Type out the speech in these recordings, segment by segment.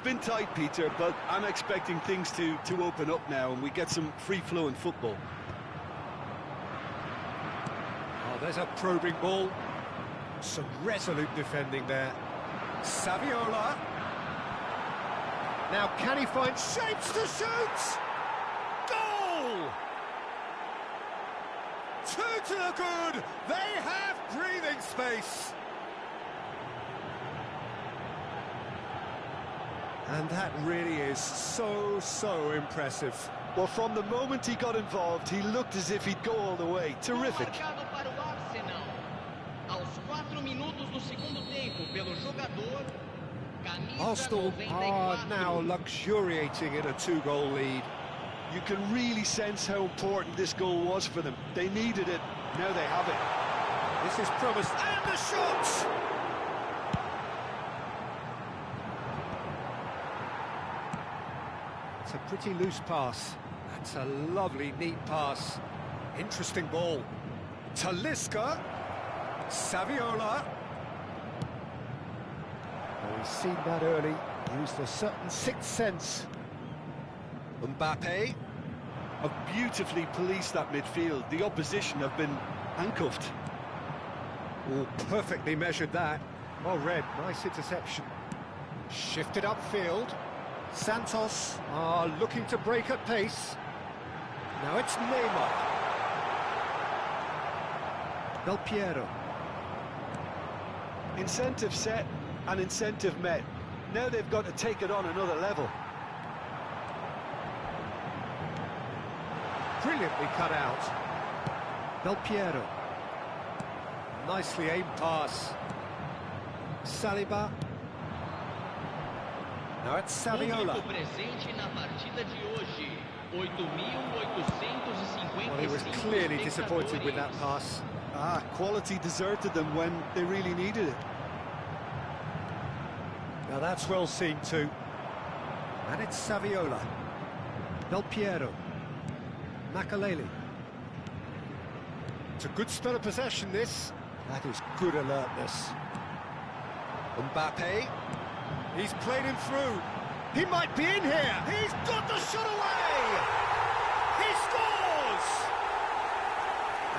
been tight, Peter, but I'm expecting things to open up now and we get some free-flowing football. Oh, there's a probing ball. Some resolute defending there. Saviola. Now can he find shapes to shoot? Goal! Two to the good. They have breathing space. And that really is so impressive. Well, from the moment he got involved, he looked as if he'd go all the way. Terrific. Arsenal are now luxuriating in a two-goal lead. You can really sense how important this goal was for them. They needed it, now they have it. This is promised, and the shot! It's a pretty loose pass. That's a lovely, neat pass. Interesting ball. Talisca. Saviola. Oh, he's seen that early. Used a certain sixth sense. Mbappe. Have beautifully policed that midfield. The opposition have been handcuffed. Oh, perfectly measured that. Well read, nice interception. Shifted upfield. Santos are looking to break at pace. Now it's Neymar. Del Piero. Incentive set and incentive met. Now they've got to take it on another level. Brilliantly cut out. Del Piero. Nicely aimed pass. Saliba. Now it's Saviola. Well, he was clearly disappointed with that pass. Quality deserted them when they really needed it. Now that's well seen too. And it's Saviola. Del Piero. Makaleli. It's a good spell of possession, this. That is good alertness. Mbappe. He's played him through. He might be in here. He's got the shot away. He scores!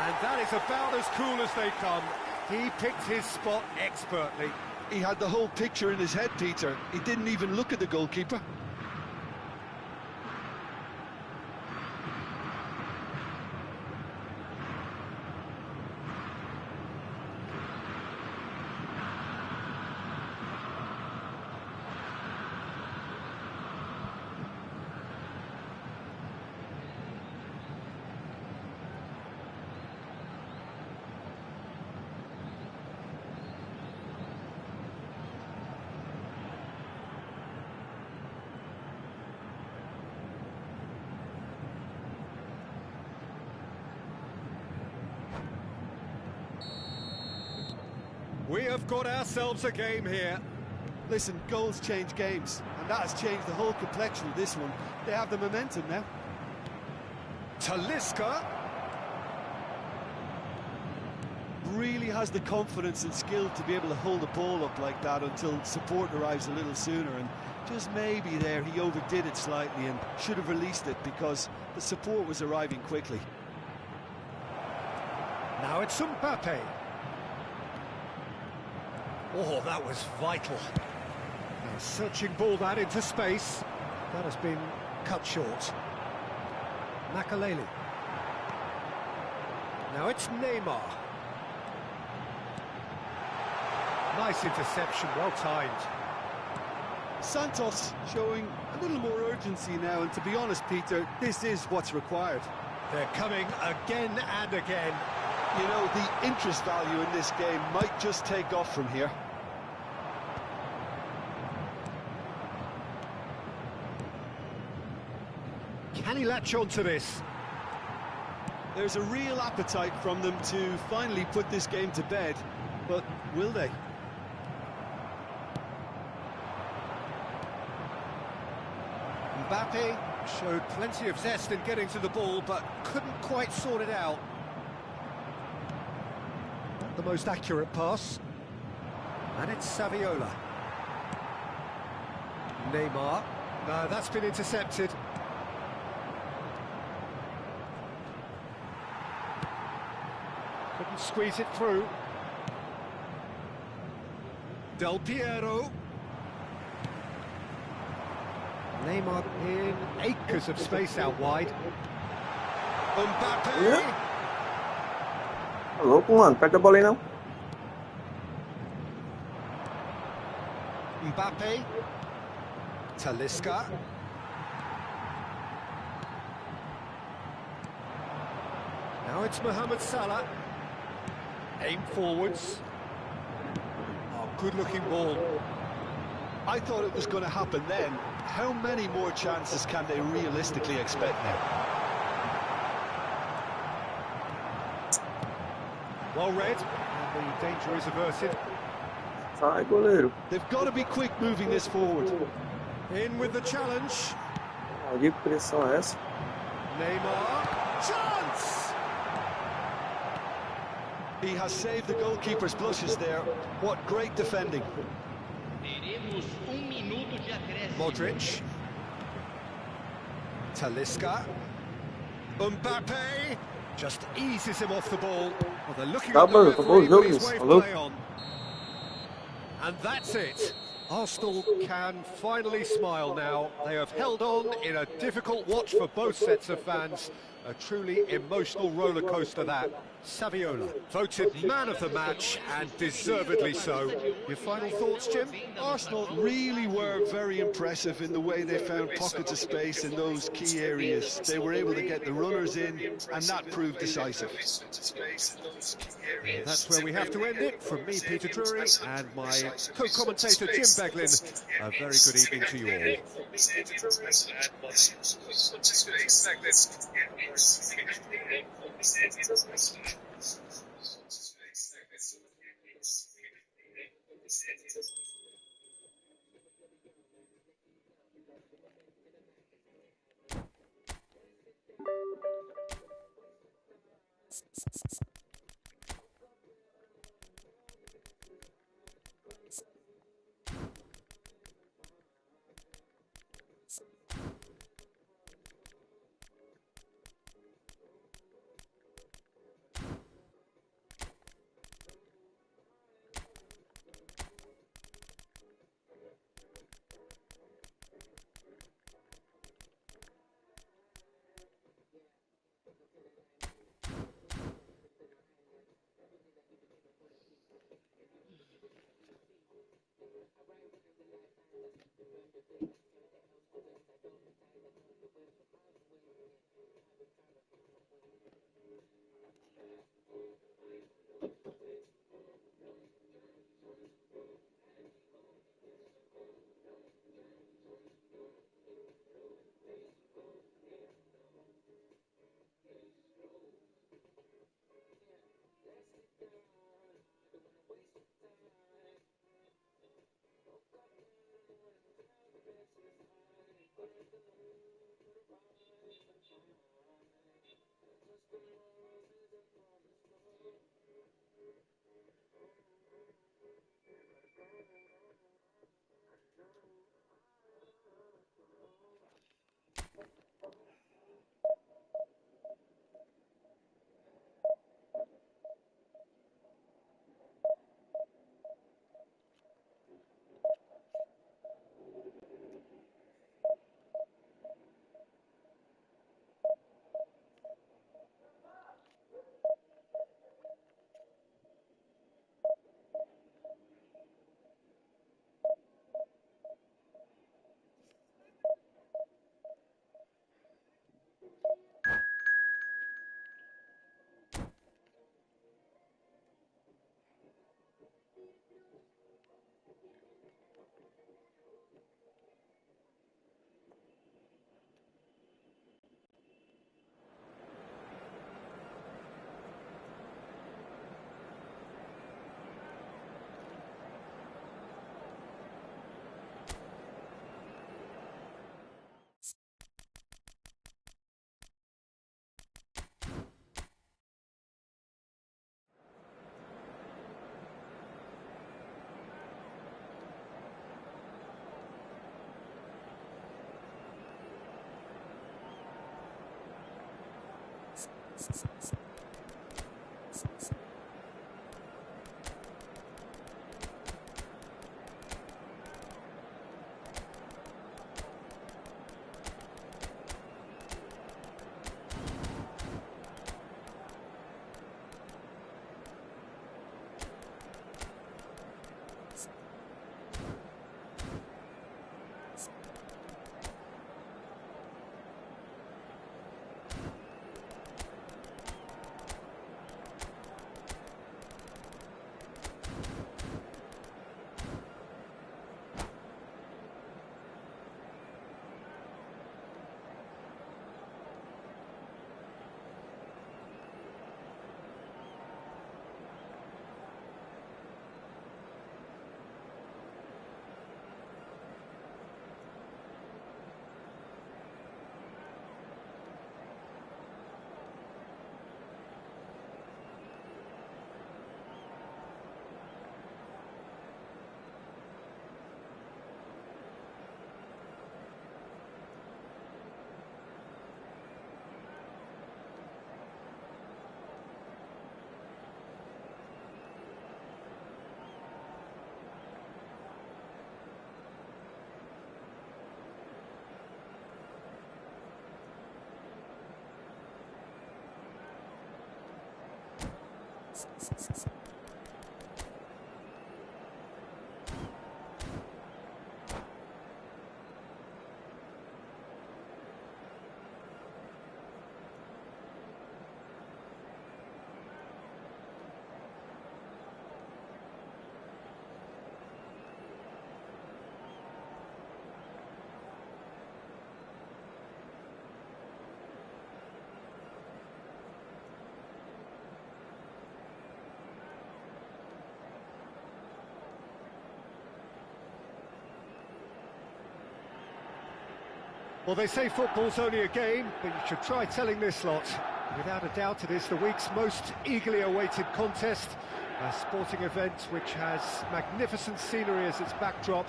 And that is about as cool as they come. He picked his spot expertly. He had the whole picture in his head, Peter. He didn't even look at the goalkeeper. We have got ourselves a game here. Listen, goals change games, and that has changed the whole complexion of this one. They have the momentum now. Talisca. Really has the confidence and skill to be able to hold the ball up like that until support arrives a little sooner, and just maybe there he overdid it slightly and should have released it because the support was arriving quickly. Now it's Mbappe. Oh, that was vital. A searching ball that into space. That has been cut short. Makaleli. Now it's Neymar. Nice interception, well timed. Santos showing a little more urgency now, and to be honest, Peter, this is what's required. They're coming again and again. You know, the interest value in this game might just take off from here. Can he latch on to this? There's a real appetite from them to finally put this game to bed, but will they? Mbappe showed plenty of zest in getting to the ball, but couldn't quite sort it out. Not the most accurate pass. And it's Saviola. Neymar. No, that's been intercepted. Couldn't squeeze it through. Del Piero. Neymar in acres of space out wide. Mbappe. Tá louco, mano. Perde a bola aí, não. Mbappe. Talisca. Now it's Mohamed Salah. Aim forwards. Oh, good-looking ball. I thought it was going to happen then. How many more chances can they realistically expect now? Well read, and the danger is averted. Sai, goleiro. They've got to be quick moving this forward. In with the challenge. Que pressão é essa? Neymar. Chance! He has saved the goalkeeper's blushes there. What great defending. Modric. Talisca. Mbappe just eases him off the ball. Well, they're looking at the referee, but he's waved play on. And that's it. Arsenal can finally smile now. They have held on in a difficult watch for both sets of fans. A truly emotional roller coaster that. Saviola voted man of the match, and deservedly so. Your final thoughts, Jim? Arsenal really were very impressive in the way they found pockets of space in those key areas. They were able to get the runners in, and that proved decisive. That's where we have to end it. From me, Peter Drury, and my co-commentator, Jim Beglin. A very good evening to you all. Well, they say football's only a game, but you should try telling this lot. Without a doubt, it is the week's most eagerly awaited contest, a sporting event which has magnificent scenery as its backdrop.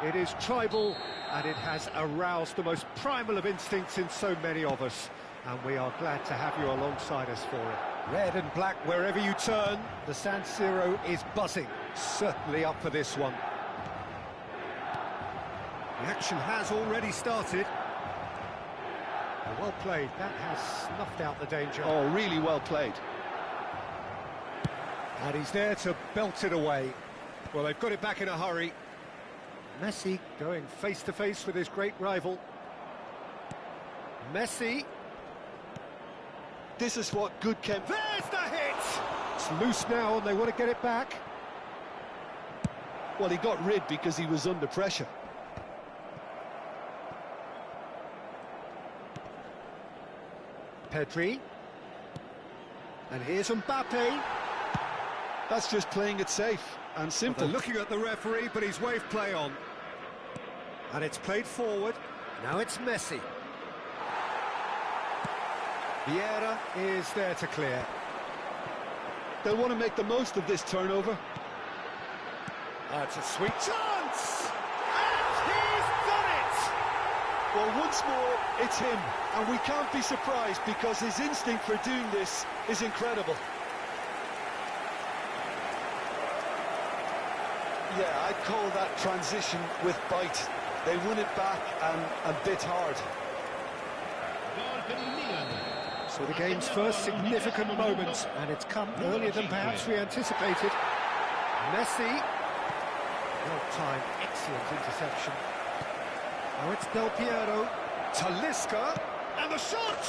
It is tribal, and it has aroused the most primal of instincts in so many of us, and we are glad to have you alongside us for it. Red and black wherever you turn, the San Siro is buzzing, certainly up for this one. The action has already started. Well played, that has snuffed out the danger. Oh, really well played. And he's there to belt it away. Well, they've got it back in a hurry. Messi going face-to-face with his great rival. Messi. This is what good can... There's the hit! It's loose now and they want to get it back. Well, he got rid because he was under pressure. Pedri. And here's Mbappe. That's just playing it safe and simple. Well, they're looking at the referee, but he's waved play on. And it's played forward. Now it's Messi. Vieira is there to clear. They'll want to make the most of this turnover. It's a sweet chance! And he's done it! Well, once more, it's him. And we can't be surprised because his instinct for doing this is incredible. Yeah, I'd call that transition with bite. They won it back and bit hard. So the game's first significant moment, and it's come earlier than perhaps we anticipated. Messi. Well-timed, excellent interception. Now it's Del Piero. Talisca. And the shot!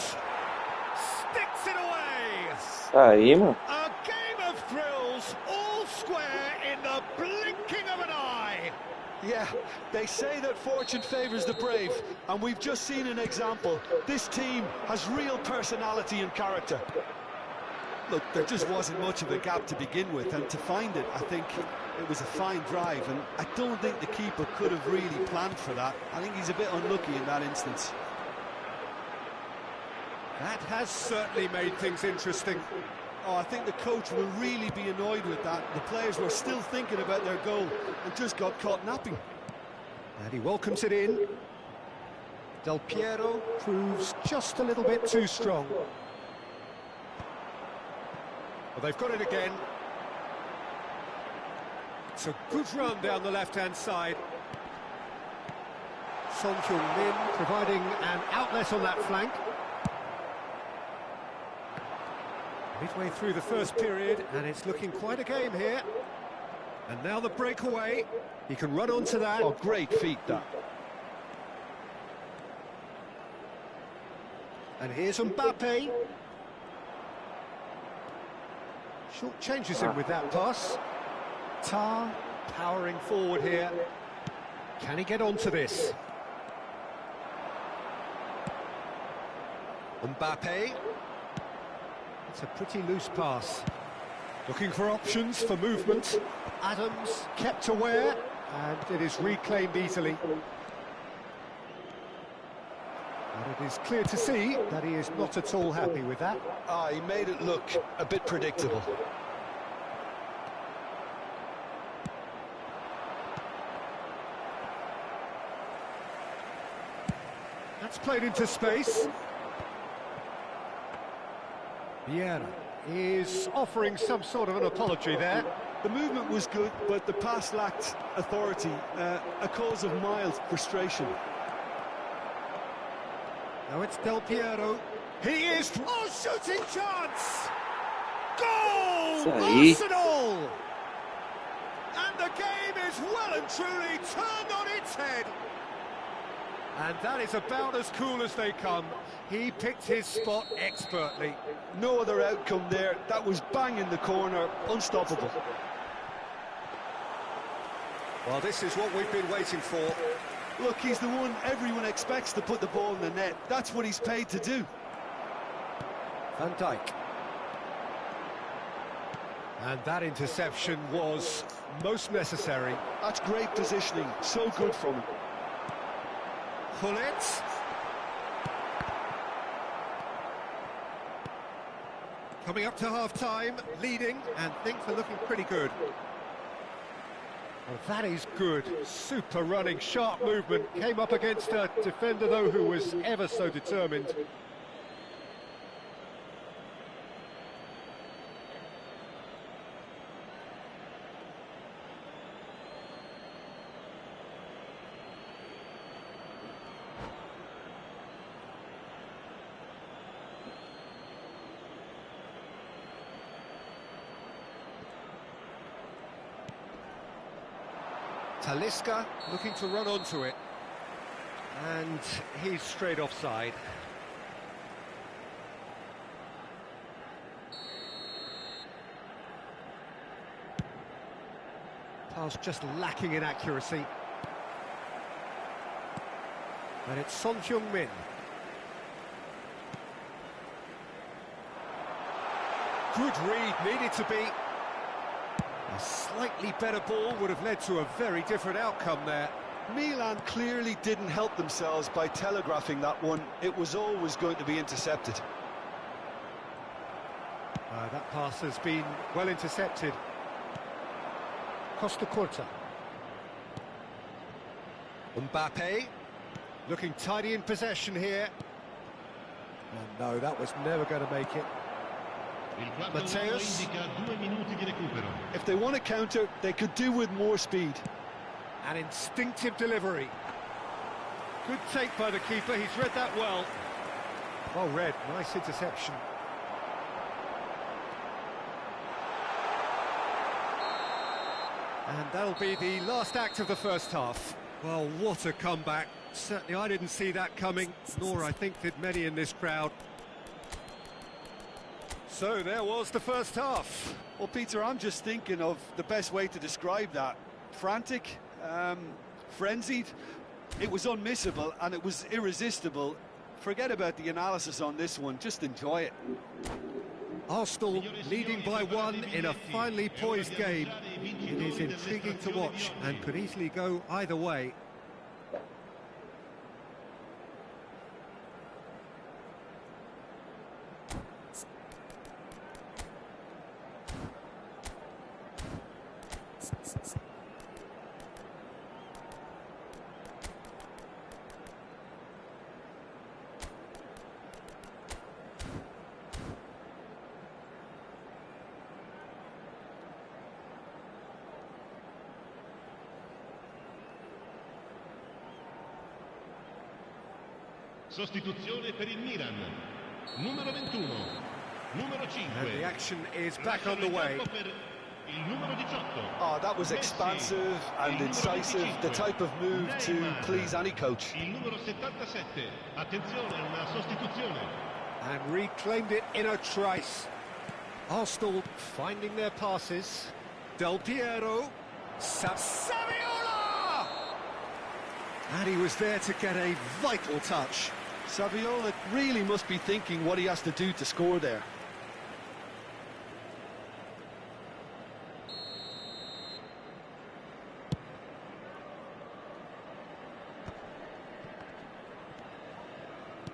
Sticks it away! Aí, mano. A game of thrills, all square in the blinking of an eye. Yeah, they say that fortune favours the brave, and we've just seen an example. This team has real personality and character. Look, there just wasn't much of a gap to begin with, and to find it, I think it was a fine drive, and I don't think the keeper could have really planned for that. I think he's a bit unlucky in that instance. That has certainly made things interesting. Oh, I think the coach will really be annoyed with that. The players were still thinking about their goal and just got caught napping. And he welcomes it in. Del Piero proves just a little bit too strong. Well, they've got it again. It's a good run down the left-hand side. Son Heung-min providing an outlet on that flank. Midway through the first period, and it's looking quite a game here. And now the breakaway. He can run onto that. Oh, great feat, that. And here's Mbappe. Short changes him with that pass. Tar powering forward here. Can he get onto this? Mbappe. It's a pretty loose pass. Looking for options for movement. Adams kept aware, and it is reclaimed easily. And it is clear to see that he is not at all happy with that. He made it look a bit predictable. That's played into space. Vieira is offering some sort of an apology there. The movement was good, but the pass lacked authority, a cause of mild frustration. Now it's Del Piero. He is... Oh, shooting chance! Goal! Arsenal! And the game is well and truly turned on its head. And that is about as cool as they come. He picked his spot expertly. No other outcome there. That was bang in the corner, unstoppable. Well, this is what we've been waiting for. Look, he's the one everyone expects to put the ball in the net. That's what he's paid to do. Van Dijk. And that interception was most necessary. That's great positioning. So good from him. Gullit. Coming up to half-time, leading, and things are looking pretty good. Well, that is good. Super running, sharp movement. Came up against a defender, though, who was ever so determined. Talisca looking to run onto it, and he's straight offside. Pass just lacking in accuracy. And it's Son Heung-min. Good read, needed to be. A slightly better ball would have led to a very different outcome there. Milan clearly didn't help themselves by telegraphing that one. It was always going to be intercepted. That pass has been well intercepted. Costa Curta. Mbappe. Looking tidy in possession here. And no, that was never going to make it. Mateus. If they want to counter, they could do with more speed. An instinctive delivery. Good take by the keeper, he's read that well. Well read, nice interception. And that'll be the last act of the first half. Well, what a comeback. Certainly I didn't see that coming, nor I think did many in this crowd. So there was the first half. Well, Peter, I'm just thinking of the best way to describe that. Frantic, frenzied. It was unmissable and it was irresistible. Forget about the analysis on this one, just enjoy it. Arsenal leading by one in a finely poised game. It is intriguing to watch and could easily go either way. Sostituzione per il Milan. Numero 21. Numero 5. And the action is back underway. Il numero 18. Oh, that was expansive and incisive, the type of move to please any coach. Il numero 77. Attenzione, una sostituzione. And reclaimed it in a trice. Arsenal finding their passes. Del Piero. Saviola! And he was there to get a vital touch. Saviola really must be thinking what he has to do to score there.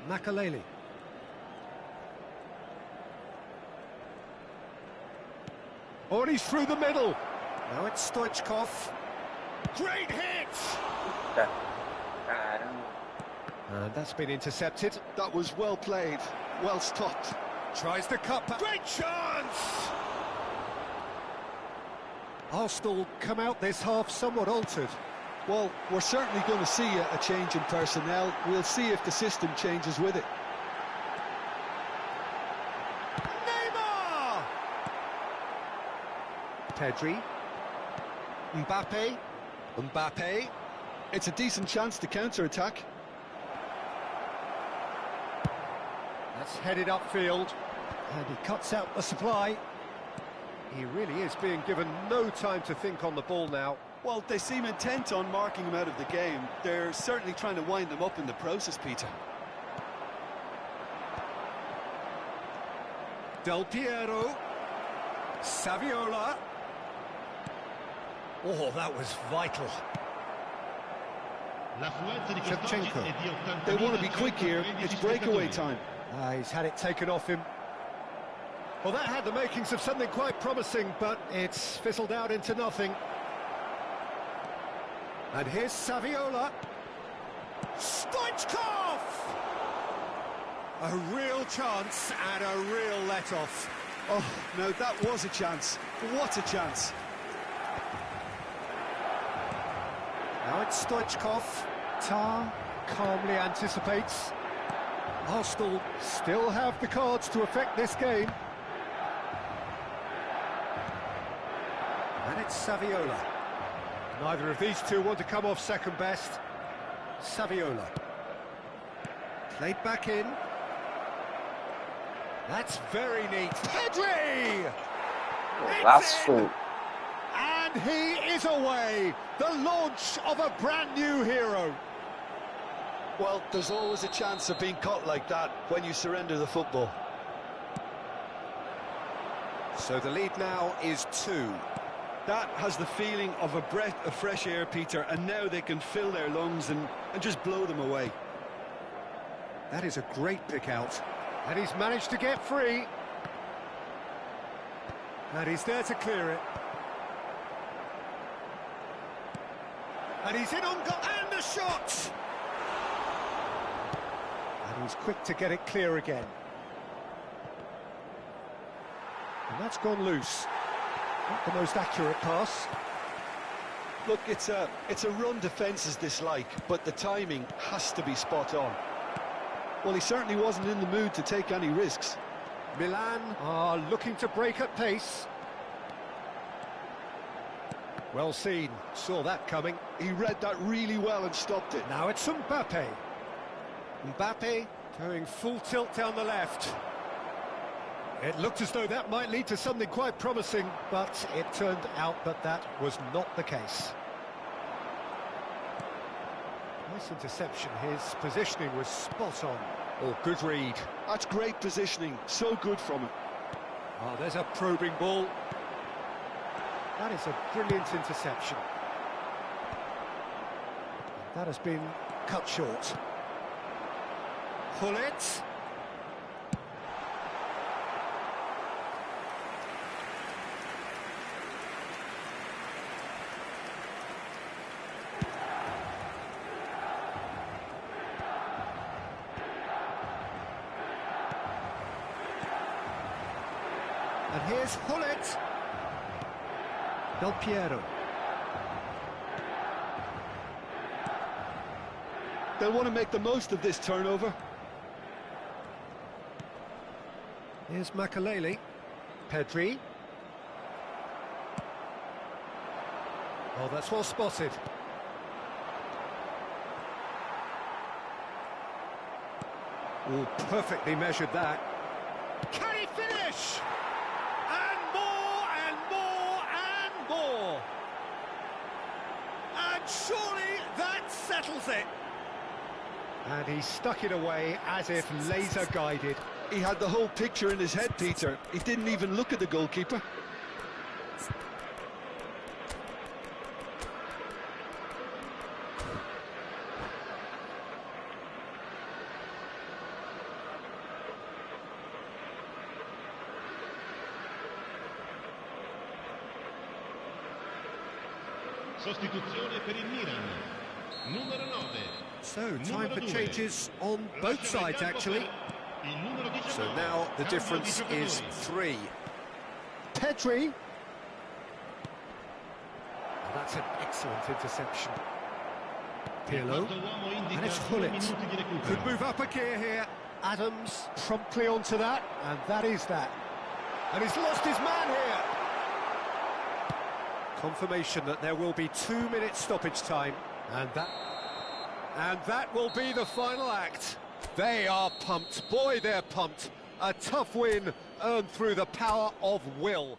Makaleli. Oh, and he's through the middle. Now it's Stoichkov. Great hit! Tá. Caramba. And that's been intercepted. That was well played, well stopped. Tries the cut back. Great chance! Arsenal come out this half somewhat altered. Well, we're certainly going to see a change in personnel. We'll see if the system changes with it. Neymar! Pedri. Mbappe. It's a decent chance to counter-attack. That's headed upfield. And he cuts out the supply. He really is being given no time to think on the ball now. Well, they seem intent on marking him out of the game. They're certainly trying to wind them up in the process, Peter. Del Piero. Saviola. Oh, that was vital. L'affluenza di quest'oggi Shevchenko. è di 80.000. They want to be quick here. It's breakaway time. He's had it taken off him. Well, that had the makings of something quite promising, but it's fizzled out into nothing. And here's Saviola. Stoichkov! A real chance and a real let-off. Oh, no, that was a chance. What a chance. Now it's Stoichkov. Tar calmly anticipates. Arsenal still have the cards to affect this game. And it's Saviola. Neither of these two want to come off second best. Saviola. Played back in. That's very neat. Pedri! It's in! Laço. And he is away. The launch of a brand new hero. Well, there's always a chance of being caught like that when you surrender the football. So the lead now is 2. That has the feeling of a breath of fresh air, Peter, and now they can fill their lungs and just blow them away. That is a great pick out. And he's managed to get free. And he's there to clear it. And he's in on goal, and the shot! And he's quick to get it clear again. And that's gone loose. Not the most accurate pass. Look, it's a run defence's dislike, but the timing has to be spot on. Well, he certainly wasn't in the mood to take any risks. Milan are looking to break at pace. Well seen, saw that coming. He read that really well and stopped it. Now it's Mbappe. Mbappe going full tilt down the left. It looked as though that might lead to something quite promising, but it turned out that that was not the case. Nice interception, his positioning was spot on. Oh, good read. That's great positioning, so good from him. Oh, there's a probing ball. That is a brilliant interception. That has been cut short. Hullet. And here's Hullet. Del Piero. They'll want to make the most of this turnover. Here's Makalele. Pedri. Oh, that's well spotted. Oh, perfectly measured that. Can he finish? And more, and more, and more. And surely that settles it. And he stuck it away as if laser guided. He had the whole picture in his head, Peter. He didn't even look at the goalkeeper. Sostituzione per il Milan. Numero 9. So, time for changes on both sides, actually. So now the difference is 3. Pedri. That's an excellent interception. Pirlo. And it's Hullet. Could move up a gear here. Adams promptly onto that, and that is that. And he's lost his man here. Confirmation that there will be 2 minutes stoppage time, and that will be the final act. They are pumped. Boy, they're pumped. A tough win earned through the power of will.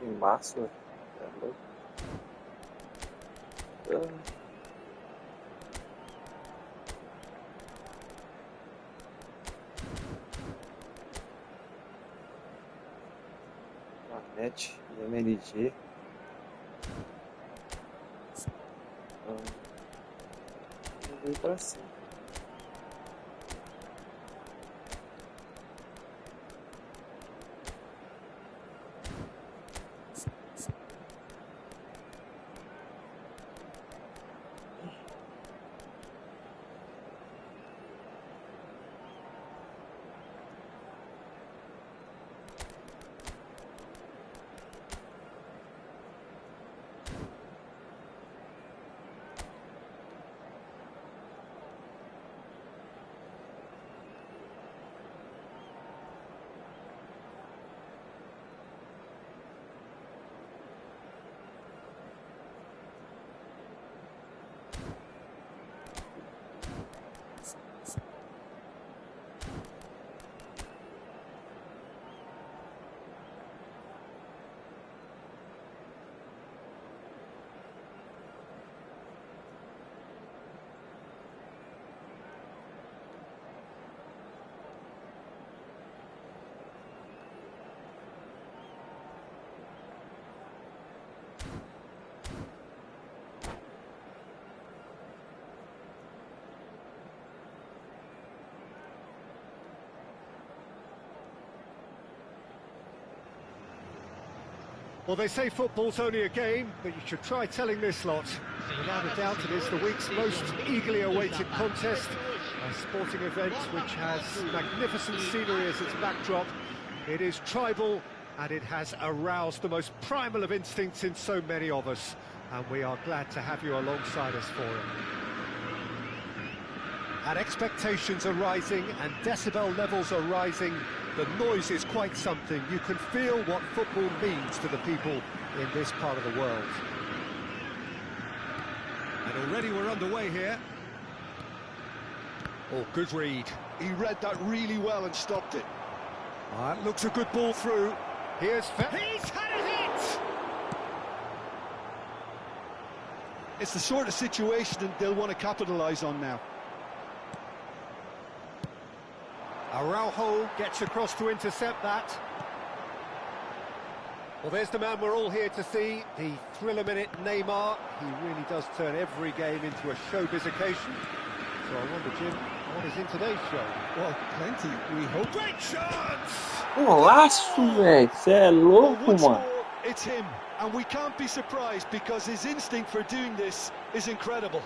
Que massa, é louco. Net e MLG. Veio para cima. Well, they say football's only a game, but you should try telling this lot. Without a doubt, it is the week's most eagerly awaited contest. A sporting event which has magnificent scenery as its backdrop. It is tribal, and it has aroused the most primal of instincts in so many of us. And we are glad to have you alongside us for it. And expectations are rising, and decibel levels are rising. The noise is quite something. You can feel what football means to the people in this part of the world. And already we're underway here. Oh, good read. He read that really well and stopped it. That looks a good ball through. He's had it hit! It's the sort of situation that they'll want to capitalise on now. Araujo gets across to intercept that. Well, there's the man we're all here to see, the thriller-minute Neymar. He really does turn every game into a showbiz occasion. So I wonder, Jim, what is in today's show? Well, plenty, we hope. Great chance! Golaço, velho. Você é louco, Once mano. more, it's him. And we can't be surprised because his instinct for doing this is incredible.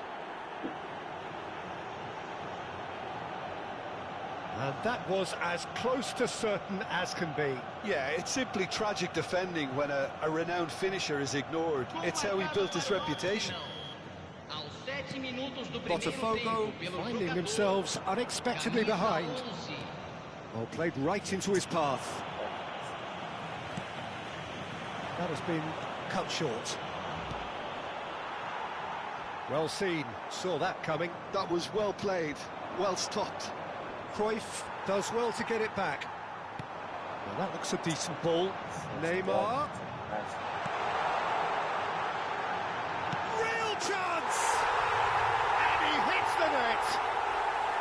And that was as close to certain as can be. Yeah, it's simply tragic defending when a renowned finisher is ignored. It's how he built his reputation. Botafogo finding themselves unexpectedly behind. Well, played right into his path. That has been cut short. Well seen, saw that coming. That was well played, well stopped. Cruyff does well to get it back. Well, that looks a decent ball. Neymar. Real chance! And he hits the net.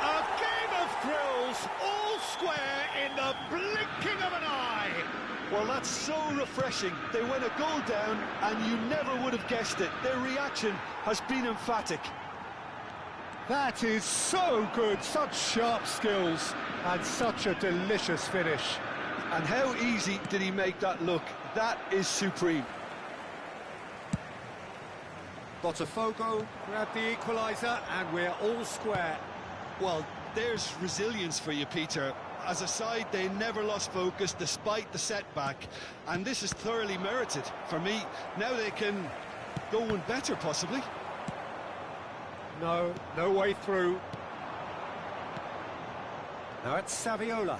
A game of thrills, all square in the blinking of an eye. Well, that's so refreshing. They went a goal down and you never would have guessed it. Their reaction has been emphatic. That is so good, such sharp skills and such a delicious finish. And how easy did he make that look? That is supreme. Botafogo grab the equaliser and we're all square. Well, there's resilience for you, Peter. As a side, they never lost focus despite the setback, and this is thoroughly merited. For me, now they can go one better, possibly. No way through. Now it's Saviola.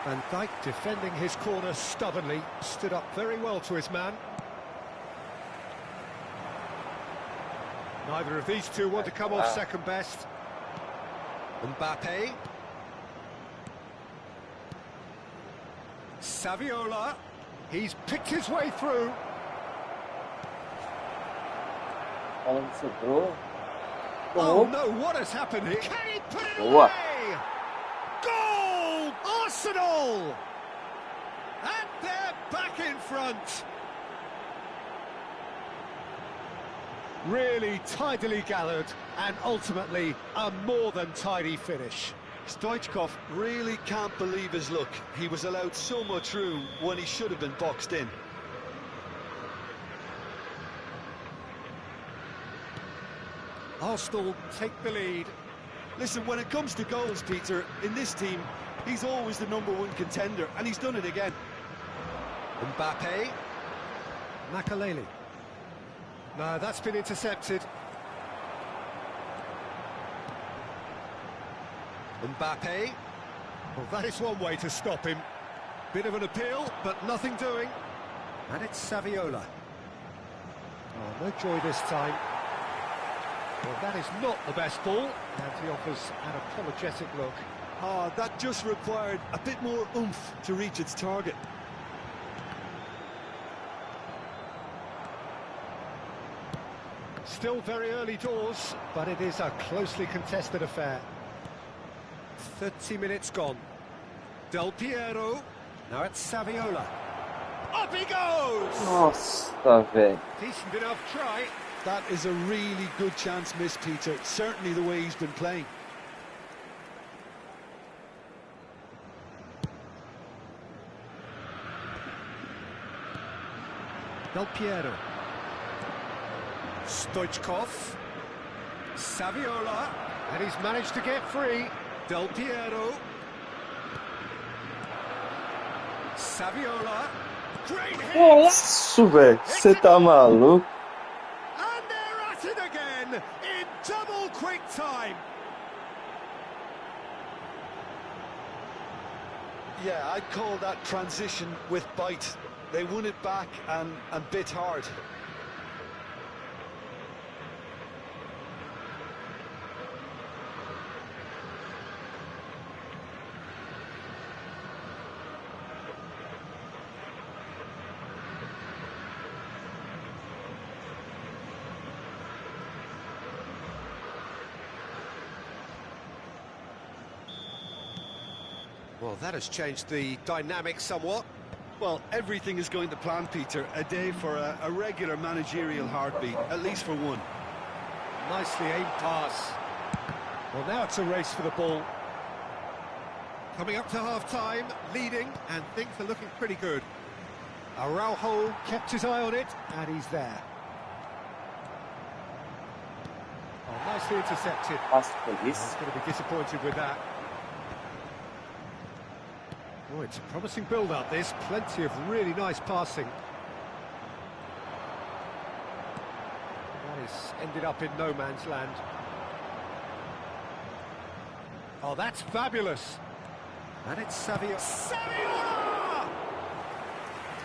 Van Dijk defending his corner stubbornly, stood up very well to his man. Neither of these two want to come off second best. Mbappe. Saviola. He's picked his way through. Falando sobrou. Oh no, what has happened here? Can he put it Boa. away? Goal! Arsenal! And they're back in front. Really tidily gathered and ultimately a more than tidy finish. Stoichkov really can't believe his luck. He was allowed so much room when he should have been boxed in. Arsenal take the lead. Listen, when it comes to goals, Peter, in this team, he's always the #1 contender, and he's done it again. Mbappe. Makaleli. No, that's been intercepted. Mbappe. Well, that is one way to stop him. Bit of an appeal, but nothing doing. And it's Saviola. Oh, no joy this time. Well, that is not the best ball, and he offers an apologetic look. Ah, that just required a bit more oomph to reach its target. Still very early doors, but it is a closely contested affair. 30 minutes gone. Del Piero. Now it's Saviola. Up he goes! Nossa, velho. Decent enough try. That is a really good chance miss, Peter. Certainly the way he's been playing. Del Piero. Stoichkov. Saviola. And he's managed to get free. Del Piero. Saviola. Great hit! Golaço, velho. Você tá maluco? And they're at it again in double quick time. Yeah, I'd call that transition with bite. They won it back and bit hard. Well, that has changed the dynamic somewhat. Well, everything is going to plan, Peter. A day for a regular managerial heartbeat, at least for one. Nicely aimed pass. Well, now it's a race for the ball. Coming up to half-time, leading, and things are looking pretty good. Araujo kept his eye on it, and he's there. Oh, nicely intercepted. Passo por He's isso. going to be disappointed with that. Oh, it's a promising build-up, this. Plenty of really nice passing. That has ended up in no man's land. Oh, that's fabulous. And it's Saviola!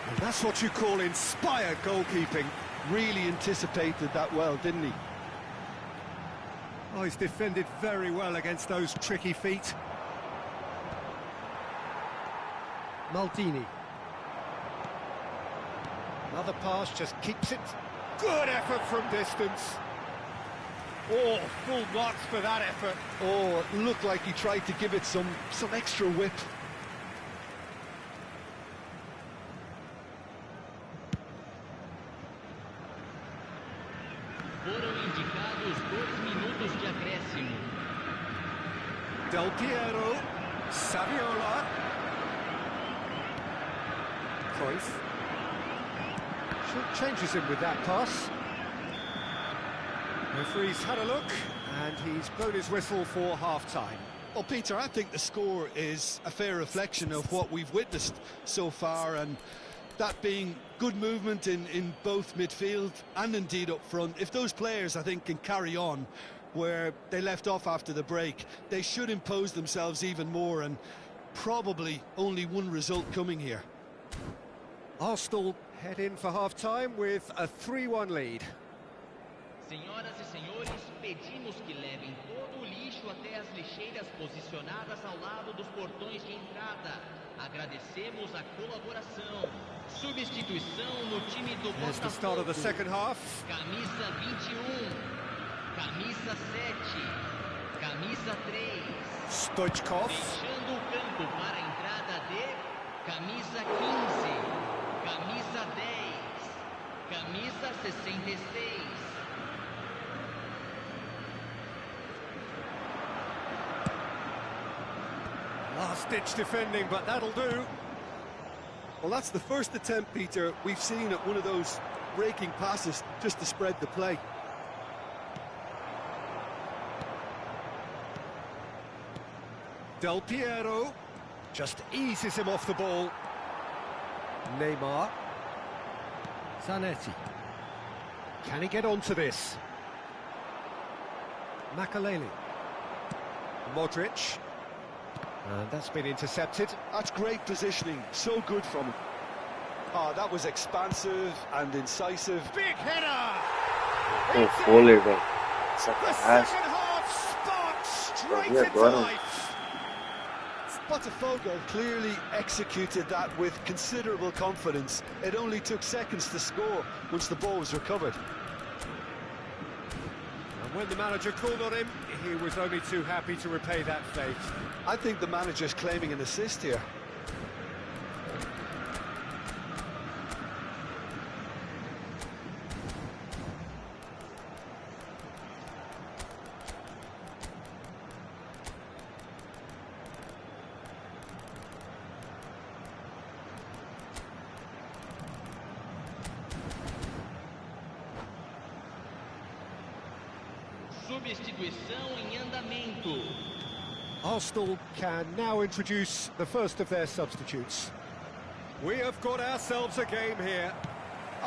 And that's what you call inspired goalkeeping. Really anticipated that well, didn't he? Oh, he's defended very well against those tricky feet. Maldini. Another pass, just keeps it. Good effort from distance. Oh, full marks for that effort. Oh, it looked like he tried to give it some extra whip. Foram indicados 2 minutos de acréscimo. Del Piero. Saviola. Cruyff. Changes him with that pass. Referee's had a look, and he's blown his whistle for half-time. Well, Peter, I think the score is a fair reflection of what we've witnessed so far, and that being good movement in both midfield and indeed up front. If those players, I think, can carry on where they left off after the break, they should impose themselves even more, and probably only one result coming here. Arsenal head in for half-time with a 3-1 lead. Senhoras e senhores, pedimos que levem todo o lixo até as lixeiras posicionadas ao lado dos portões de entrada. Agradecemos a colaboração. Substituição no time do Here's the start of the Botafogo. second half. Camisa 21, camisa 7, camisa 3. Stoichkov. Deixando o campo para a entrada de camisa 15, camisa 10, camisa 66. Last-ditch defending, but that'll do. Well, that's the first attempt, Peter, we've seen at one of those breaking passes just to spread the play. Del Piero just eases him off the ball. Neymar. Zanetti. Can he get onto this? Makaleli. Modric. And that's been intercepted. That's great positioning, so good from him. Oh, that was expansive and incisive. Big header! O fôlego, velho. The Sacanagem. second half sparks straight E into agora? life. Botafogo clearly executed that with considerable confidence. It only took seconds to score once the ball was recovered. And when the manager called on him, he was only too happy to repay that faith. I think the manager's claiming an assist here. Substituição em andamento. Arsenal can now introduce the first of their substitutes. We have got ourselves a game here.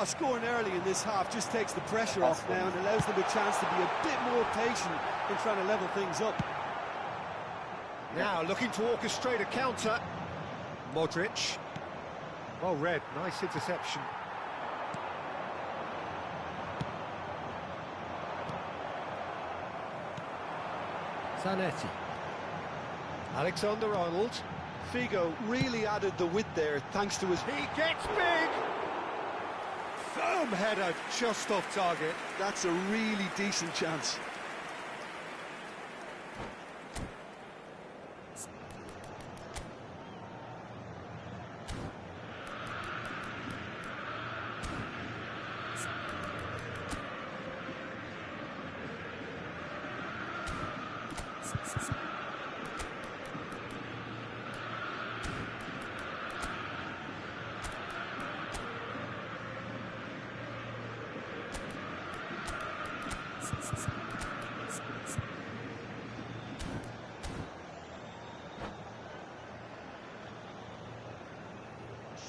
Scoring early in this half just takes the pressure off now and allows them a chance to be a bit more patient in trying to level things up. Now looking to orchestrate a counter. Modric. Well read, nice interception. Zanetti. Alexander-Arnold. Figo really added the width there thanks to his... He gets big! Firm header just off target. That's a really decent chance.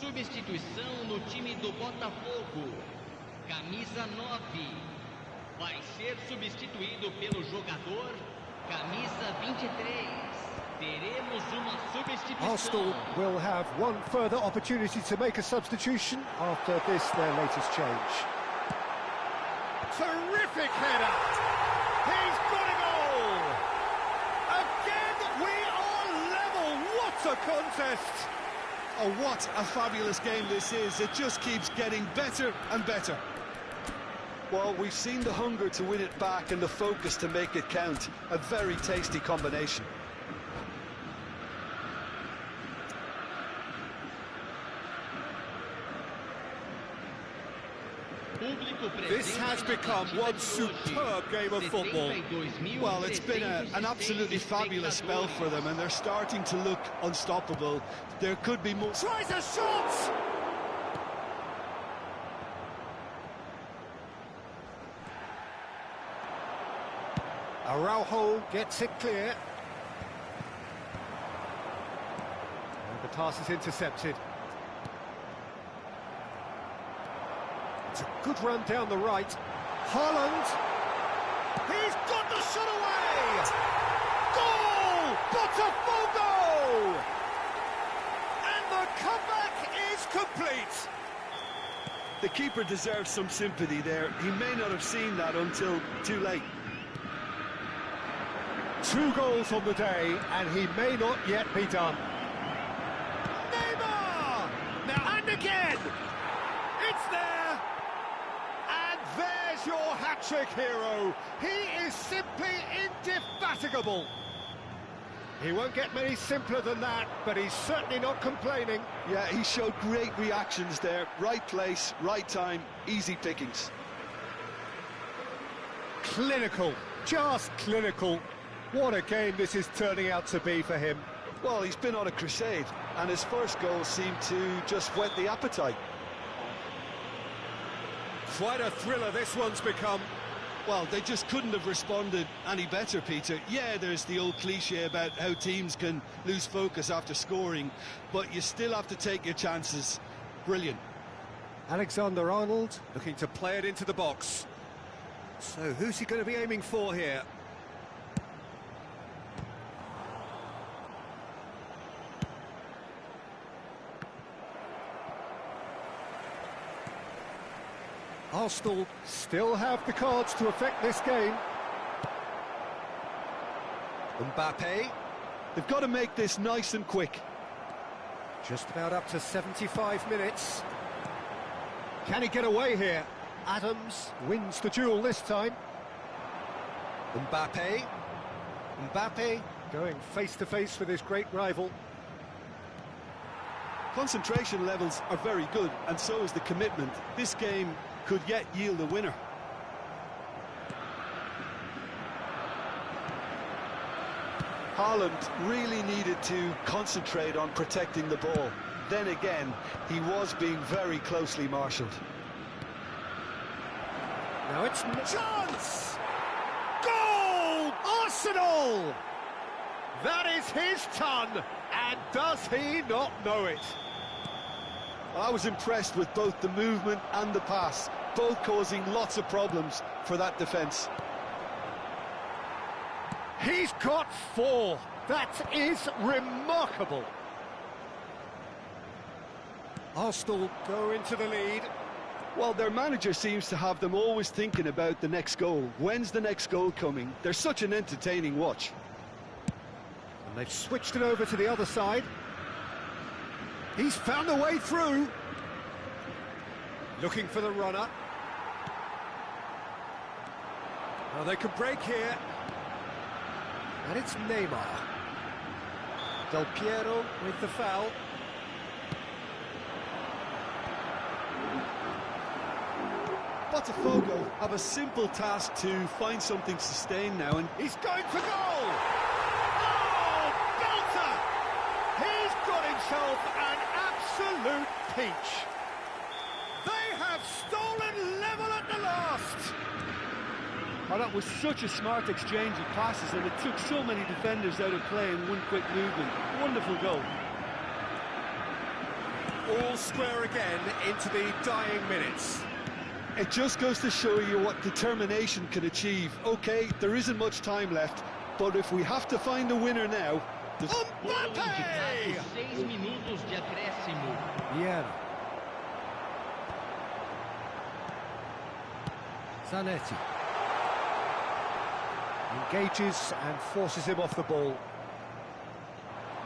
Substituição no time do Botafogo. Camisa 9. Vai ser substituído pelo jogador camisa 23. Teremos uma substituição. Arsenal will have one further opportunity to make a substitution after this, their latest change. Terrific header! He's got a goal! Again, we are level! What a contest! Oh, what a fabulous game this is. It just keeps getting better and better. Well, we've seen the hunger to win it back and the focus to make it count. A very tasty combination. This has become one superb game of football. Well, it's been an absolutely fabulous spell for them, and they're starting to look unstoppable. There could be more... Tries a shot! Araujo gets it clear. And the pass is intercepted. It's a good run down the right. Haaland. He's got the shot away! Goal! Botafogo! And the comeback is complete. The keeper deserves some sympathy there. He may not have seen that until too late. 2 goals on the day, and he may not yet be done. Neymar! Now, and again! It's there! And there's your hat-trick hero. He is simply indefatigable. He won't get many simpler than that, but he's certainly not complaining. Yeah, he showed great reactions there. Right place, right time, easy pickings. Clinical, just clinical. What a game this is turning out to be for him. Well, he's been on a crusade, and his first goal seemed to just whet the appetite. Quite a thriller this one's become. Well, they just couldn't have responded any better, Peter. Yeah, there's the old cliche about how teams can lose focus after scoring, but you still have to take your chances. Brilliant. Alexander-Arnold looking to play it into the box. So who's he going to be aiming for here? Arsenal still have the cards to affect this game. Mbappe. They've got to make this nice and quick. Just about up to 75 minutes. Can he get away here? Adams wins the duel this time. Mbappe. Mbappe going face-to-face with his great rival. Concentration levels are very good, and so is the commitment. This game could yet yield a winner. Haaland really needed to concentrate on protecting the ball. Then again, he was being very closely marshalled. Now it's chance! Goal! Arsenal! That is his ton, and does he not know it? I was impressed with both the movement and the pass, both causing lots of problems for that defence. He's got 4. That is remarkable. Arsenal go into the lead. Well, their manager seems to have them always thinking about the next goal. When's the next goal coming? They're such an entertaining watch. And they've switched it over to the other side. He's found a way through. Looking for the runner. Now they can break here. And it's Neymar. Del Piero with the foul. Botafogo have a simple task to find something sustained now, and He's going for goal! Oh, belter! He's got himself an absolute peach. They have stolen level at the last. oh, that was such a smart exchange of passes, and it took so many defenders out of play in one quick movement. Wonderful goal. All square again into the dying minutes. It just goes to show you what determination can achieve. OK, there isn't much time left, but if we have to find the winner now... Mbappé! 6 minutos de acréscimo. Vieira. Zanetti. Engages and forces him off the ball.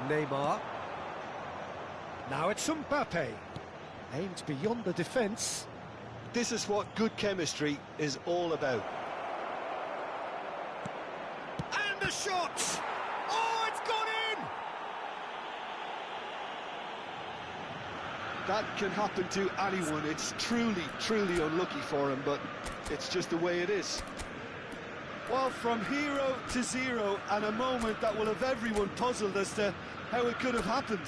Neymar. Now it's Mbappé. Aimed beyond the defence. This is what good chemistry is all about. And the shot! Oh, it's gone in! That can happen to anyone. It's truly, truly unlucky for him, but it's just the way it is. Well, from hero to zero, and a moment that will have everyone puzzled as to how it could have happened.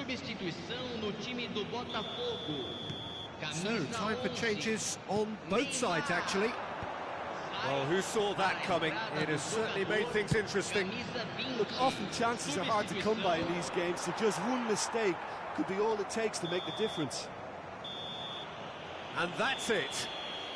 Substituição no time do Botafogo. So, time for changes on both sides, actually. Well, who saw that coming? It has certainly made things interesting. Look, often chances are hard to come by in these games, so just one mistake could be all it takes to make the difference. And that's it.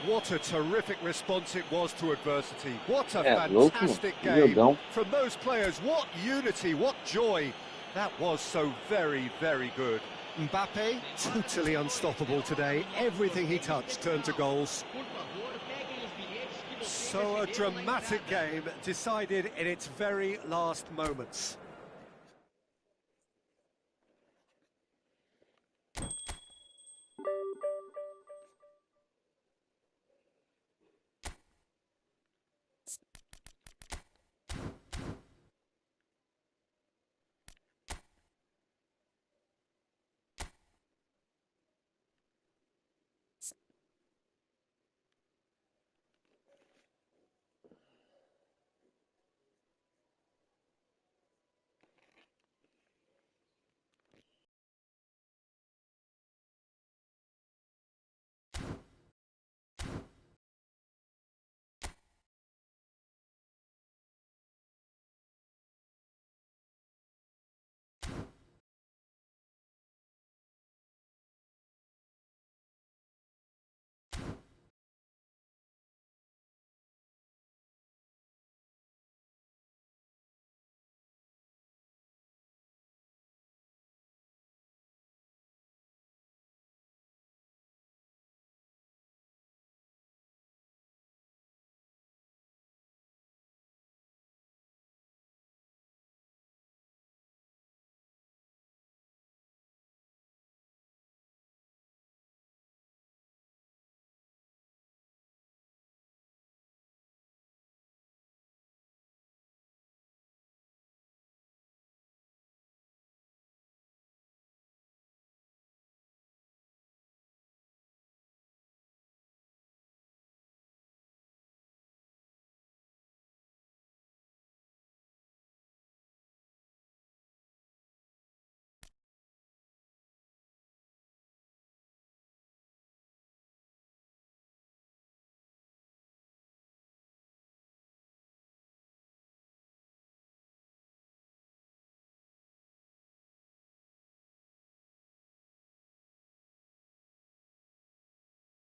What a terrific response it was to adversity. What a louco, fantastic mano. game from those players. What unity, what joy. That was so very, very good. Mbappé, totally unstoppable today. Everything he touched turned to goals. So a dramatic game decided in its very last moments.